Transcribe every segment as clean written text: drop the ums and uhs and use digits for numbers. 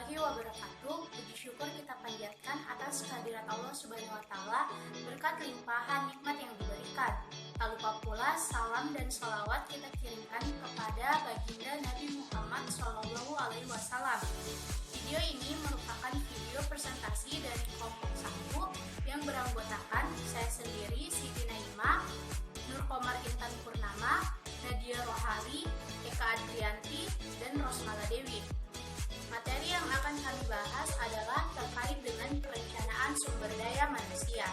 warahmatullahi wabarakatuh. Puji syukur kita panjatkan atas kehadirat Allah Subhanahu wa taala berkat limpahan nikmat yang diberikan. Tak lupa pula salam dan sholawat kita kirimkan kepada baginda Nabi Muhammad SAW. Video ini merupakan video presentasi dari kelompok 1 yang beranggotakan saya sendiri, Siti Naima, Nur Komar Intan Purnama, Nadia Rohali, Eka Adrianti, dan Rosmala Dewi. Materi yang akan kami bahas adalah terkait dengan perencanaan sumber daya manusia.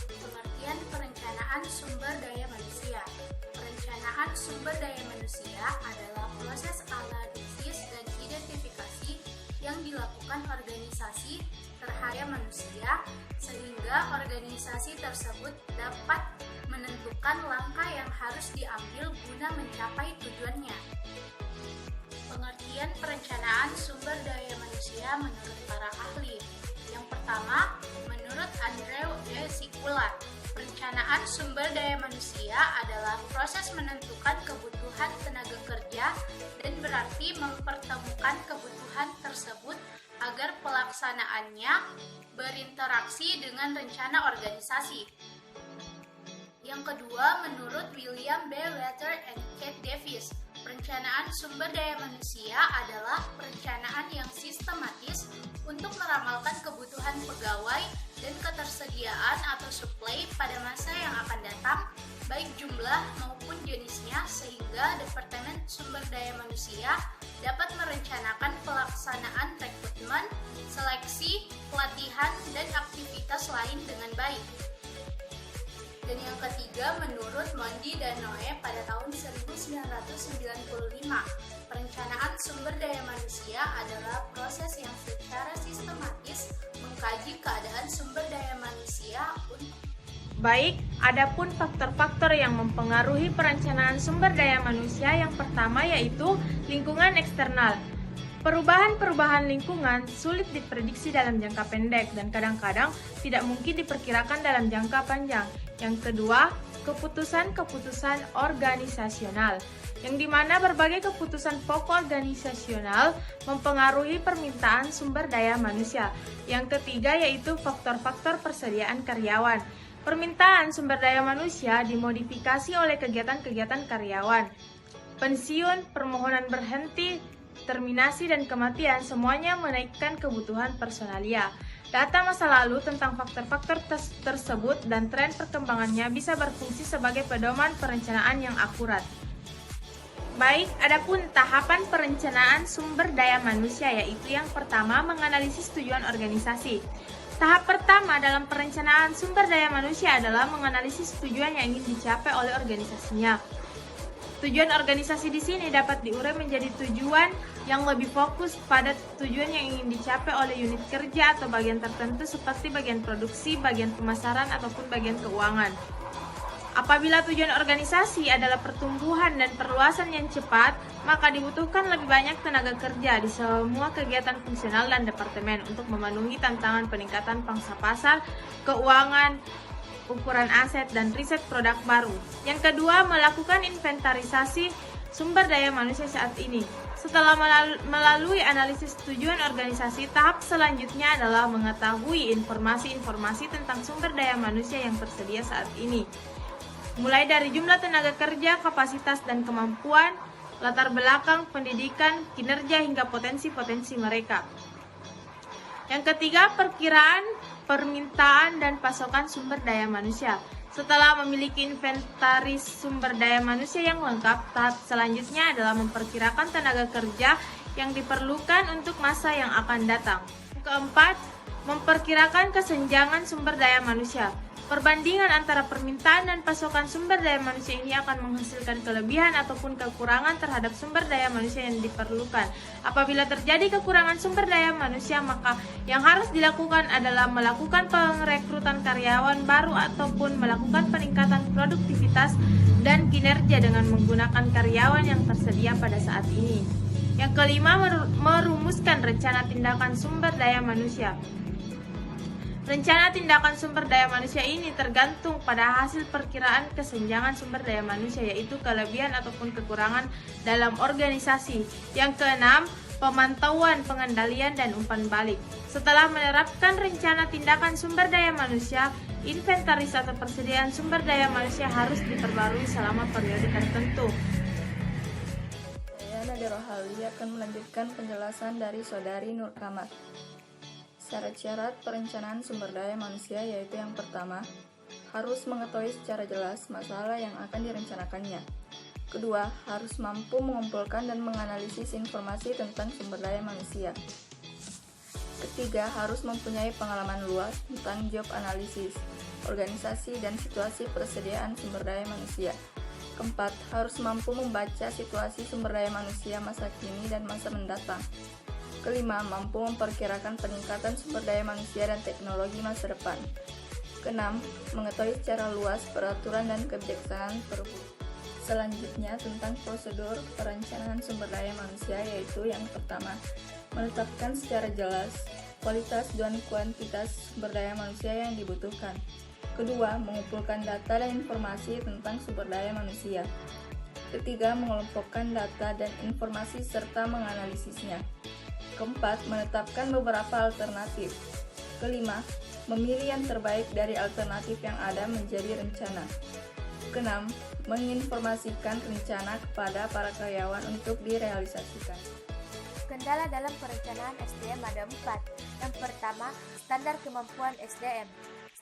Pengertian perencanaan sumber daya manusia. Perencanaan sumber daya manusia adalah proses analisis dan identifikasi yang dilakukan organisasi terhadap manusia sehingga organisasi tersebut dapat menentukan langkah yang harus diambil guna mencapai tujuannya. Pengertian perencanaan sumber daya manusia menurut para ahli. Yang pertama, menurut Andrew E. Sikula, perencanaan sumber daya manusia adalah proses menentukan kebutuhan tenaga kerja dan berarti mempertemukan kebutuhan tersebut agar pelaksanaannya berinteraksi dengan rencana organisasi. Yang kedua, menurut William B. Wetter and Kate Davis, perencanaan sumber daya manusia adalah perencanaan yang sistematis untuk meramalkan kebutuhan pegawai dan ketersediaan atau supply pada masa yang akan datang, baik jumlah maupun jenisnya, sehingga Departemen Sumber Daya Manusia dapat merencanakan pelaksanaan rekrutmen, seleksi, pelatihan, dan aktivitas lain dengan baik. Dan yang ketiga, menurut Mondi dan Noe pada tahun 1995, perencanaan sumber daya manusia adalah proses yang secara sistematis mengkaji keadaan sumber daya manusia untuk Baik, adapun faktor-faktor yang mempengaruhi perencanaan sumber daya manusia yang pertama yaitu lingkungan eksternal. Perubahan-perubahan lingkungan sulit diprediksi dalam jangka pendek dan kadang-kadang tidak mungkin diperkirakan dalam jangka panjang. Yang kedua, keputusan-keputusan organisasional, yang dimana berbagai keputusan pokok organisasional mempengaruhi permintaan sumber daya manusia. Yang ketiga yaitu faktor-faktor persediaan karyawan. Permintaan sumber daya manusia dimodifikasi oleh kegiatan-kegiatan karyawan. Pensiun, permohonan berhenti, terminasi, dan kematian semuanya menaikkan kebutuhan personalia. Data masa lalu tentang faktor-faktor tersebut dan tren perkembangannya bisa berfungsi sebagai pedoman perencanaan yang akurat. Baik, adapun tahapan perencanaan sumber daya manusia yaitu yang pertama, menganalisis tujuan organisasi. Tahap pertama dalam perencanaan sumber daya manusia adalah menganalisis tujuan yang ingin dicapai oleh organisasinya. Tujuan organisasi di sini dapat diurai menjadi tujuan yang lebih fokus pada tujuan yang ingin dicapai oleh unit kerja atau bagian tertentu seperti bagian produksi, bagian pemasaran, ataupun bagian keuangan. Apabila tujuan organisasi adalah pertumbuhan dan perluasan yang cepat, maka dibutuhkan lebih banyak tenaga kerja di semua kegiatan fungsional dan departemen untuk memenuhi tantangan peningkatan pangsa pasar, keuangan, ukuran aset, dan riset produk baru. Yang kedua, melakukan inventarisasi sumber daya manusia saat ini. Setelah melalui analisis tujuan organisasi, tahap selanjutnya adalah mengetahui informasi-informasi tentang sumber daya manusia yang tersedia saat ini. Mulai dari jumlah tenaga kerja, kapasitas dan kemampuan, latar belakang, pendidikan, kinerja, hingga potensi-potensi mereka. Yang ketiga, perkiraan permintaan dan pasokan sumber daya manusia. Setelah memiliki inventaris sumber daya manusia yang lengkap, tahap selanjutnya adalah memperkirakan tenaga kerja yang diperlukan untuk masa yang akan datang. Keempat, memperkirakan kesenjangan sumber daya manusia. Perbandingan antara permintaan dan pasokan sumber daya manusia ini akan menghasilkan kelebihan ataupun kekurangan terhadap sumber daya manusia yang diperlukan. Apabila terjadi kekurangan sumber daya manusia, maka yang harus dilakukan adalah melakukan pengrekrutan karyawan baru ataupun melakukan peningkatan produktivitas dan kinerja dengan menggunakan karyawan yang tersedia pada saat ini. Yang kelima, merumuskan rencana tindakan sumber daya manusia. Rencana tindakan sumber daya manusia ini tergantung pada hasil perkiraan kesenjangan sumber daya manusia, yaitu kelebihan ataupun kekurangan dalam organisasi. Yang keenam, pemantauan, pengendalian, dan umpan balik. Setelah menerapkan rencana tindakan sumber daya manusia, inventarisasi persediaan sumber daya manusia harus diperbarui selama periode tertentu. Saya Nadia Rohali akan melanjutkan penjelasan dari Saudari Nur Kamar. Syarat-syarat perencanaan sumber daya manusia yaitu yang pertama, harus mengetahui secara jelas masalah yang akan direncanakannya. Kedua, harus mampu mengumpulkan dan menganalisis informasi tentang sumber daya manusia. Ketiga, harus mempunyai pengalaman luas tentang job analisis, organisasi, dan situasi persediaan sumber daya manusia. Keempat, harus mampu membaca situasi sumber daya manusia masa kini dan masa mendatang. Kelima, mampu memperkirakan peningkatan sumber daya manusia dan teknologi masa depan. Keenam, mengetahui secara luas peraturan dan kebijaksanaan perhubungan. Selanjutnya, tentang prosedur perencanaan sumber daya manusia yaitu yang pertama, menetapkan secara jelas kualitas dan kuantitas sumber daya manusia yang dibutuhkan. Kedua, mengumpulkan data dan informasi tentang sumber daya manusia. Ketiga, mengelompokkan data dan informasi serta menganalisisnya. Keempat, menetapkan beberapa alternatif. Kelima, memilih yang terbaik dari alternatif yang ada menjadi rencana. Keenam, menginformasikan rencana kepada para karyawan untuk direalisasikan. Kendala dalam perencanaan SDM ada 4. Yang pertama, standar kemampuan SDM.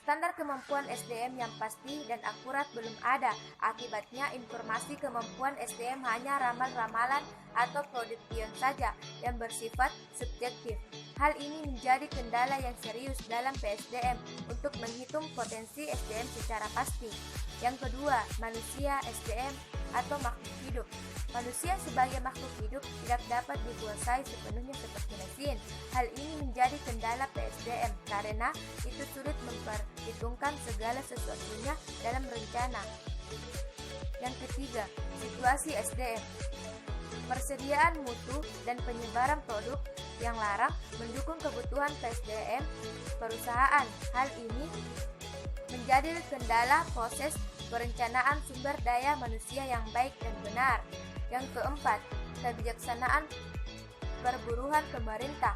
Standar kemampuan SDM yang pasti dan akurat belum ada. Akibatnya informasi kemampuan SDM hanya ramal-ramalan atau prediksi saja yang bersifat subjektif. Hal ini menjadi kendala yang serius dalam PSDM untuk menghitung potensi SDM secara pasti. Yang kedua, manusia SDM atau makhluk hidup. Manusia sebagai makhluk hidup tidak dapat dikuasai sepenuhnya seperti mesin. Hal ini menjadi kendala PSDM karena itu sulit memperhitungkan segala sesuatunya dalam rencana. Yang ketiga, situasi SDM. Persediaan mutu dan penyebaran produk yang larang mendukung kebutuhan PSDM perusahaan. Hal ini menjadi kendala proses perencanaan sumber daya manusia yang baik dan benar. Yang keempat, kebijaksanaan perburuan pemerintah.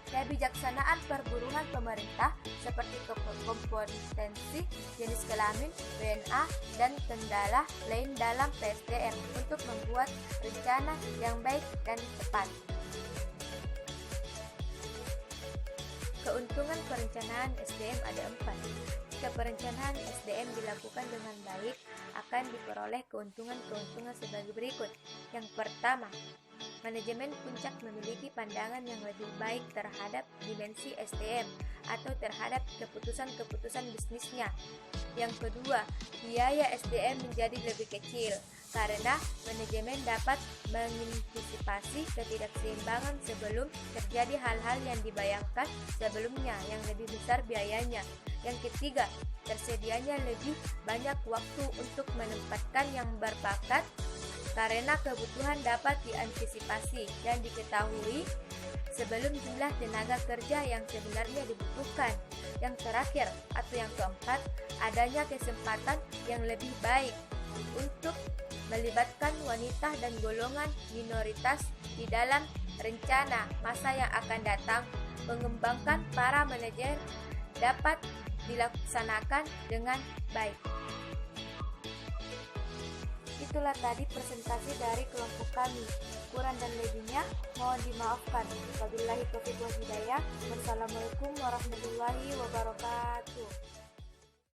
Kebijaksanaan perburuan pemerintah seperti kompetensi, jenis kelamin, DNA, dan kendala lain dalam PSDM untuk membuat rencana yang baik dan tepat. Keuntungan perencanaan SDM ada 4. Jika perencanaan SDM dilakukan dengan baik, akan diperoleh keuntungan-keuntungan sebagai berikut. Yang pertama, manajemen puncak memiliki pandangan yang lebih baik terhadap dimensi SDM atau terhadap keputusan-keputusan bisnisnya. Yang kedua, biaya SDM menjadi lebih kecil karena manajemen dapat mengantisipasi ketidakseimbangan sebelum terjadi hal-hal yang dibayangkan sebelumnya yang lebih besar biayanya. Yang ketiga, tersedianya lebih banyak waktu untuk menempatkan yang berbakat karena kebutuhan dapat diantisipasi dan diketahui sebelum jumlah tenaga kerja yang sebenarnya dibutuhkan. Yang terakhir atau yang keempat, adanya kesempatan yang lebih baik untuk melibatkan wanita dan golongan minoritas di dalam rencana masa yang akan datang. Mengembangkan para manajer dapat dilaksanakan dengan baik. Itulah tadi presentasi dari kelompok kami. Kurang dan lebihnya mohon dimaafkan. Wabillahi taufiq wal hidayah. Wassalamualaikum warahmatullahi wabarakatuh.